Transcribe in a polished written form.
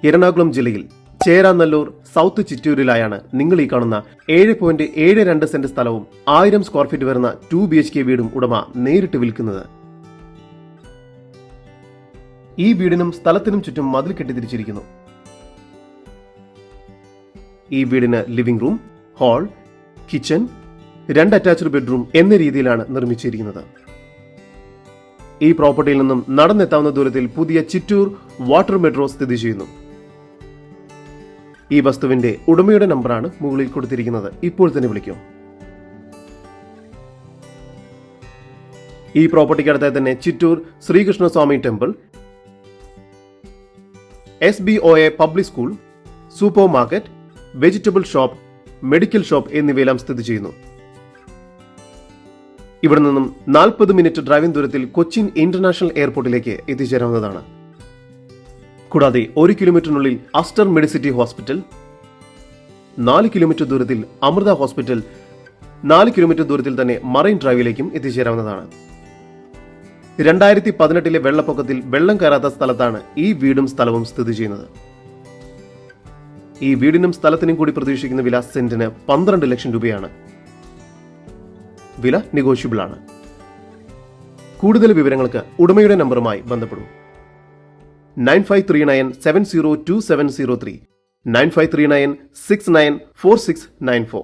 എറണാകുളം ജില്ലയിൽ ചേരാനല്ലൂർ സൗത്ത് ചിറ്റൂരിലായാണ് നിങ്ങൾ ഈ കാണുന്ന 7.72 സെന്റ് സ്ഥലവും 1000 സ്ക്വയർ ഫീറ്റ് വരുന്ന 2 BHK വീടും ഉടമ നേരിട്ട് വിൽക്കുന്നത്. ഈ വീടിനും സ്ഥലത്തിനും ചുറ്റും മതിൽ കെട്ടിത്തിരിച്ചിരിക്കുന്നു. ഈ വീടിന് living room, hall, kitchen, 2 attached bedroom എന്ന രീതിയിലാണ് നിർമ്മിച്ചിരിക്കുന്നത്. ഈ പ്രോപ്പർട്ടിയിൽ നിന്നും നടന്നെത്താവുന്ന ദൂരത്തിൽ പുതിയ ചിറ്റൂർ വാട്ടർ മെട്രോ സ്ഥിതി ചെയ്യുന്നു. ഈ വസ്തുവിന്റെ ഉടമയുടെ നമ്പറാണ് മുകളിൽ കൊടുത്തിരിക്കുന്നത്. ഇപ്പോൾ തന്നെ വിളിക്കും. ഈ പ്രോപ്പർട്ടിക്ക് അടുത്തായി തന്നെ Chittur Sreekrishnaswamy temple, SBOA public school, supermarket, vegetable shop, medical shop എന്നിവയെല്ലാം സ്ഥിതി ചെയ്യുന്നു. ഇവിടെ നിന്നും 40 മിനിറ്റ് ഡ്രൈവിംഗ് ദൂരത്തിൽ കൊച്ചിൻ ഇന്റർനാഷണൽ എയർപോർട്ടിലേക്ക് എത്തിച്ചേരാവുന്നതാണ്. കൂടാതെ 1 കിലോമീറ്ററിനുള്ളിൽ അസ്റ്റർ മെഡിസിറ്റി ഹോസ്പിറ്റൽ, 4 കിലോമീറ്റർ ദൂരത്തിൽ അമൃത ഹോസ്പിറ്റൽ, 4 കിലോമീറ്റർ ദൂരത്തിൽ തന്നെ മറൈൻ ഡ്രൈവിലേക്കും എത്തിച്ചേരാവുന്നതാണ്. 2018 വെള്ളപ്പൊക്കത്തിൽ വെള്ളം കയറാത്ത സ്ഥലത്താണ് ഈ വീടും സ്ഥലവും സ്ഥിതി ചെയ്യുന്നത്. ഈ വീടിനും സ്ഥലത്തിനും കൂടി പ്രതീക്ഷിക്കുന്ന വില സെന്റിന് 12 ലക്ഷം രൂപയാണ്. വില നെഗോഷ്യബിൾ ആണ്. കൂടുതൽ വിവരങ്ങൾക്ക് ഉടമയുടെ നമ്പറുമായി ബന്ധപ്പെടും. 9539702703, 9539694694.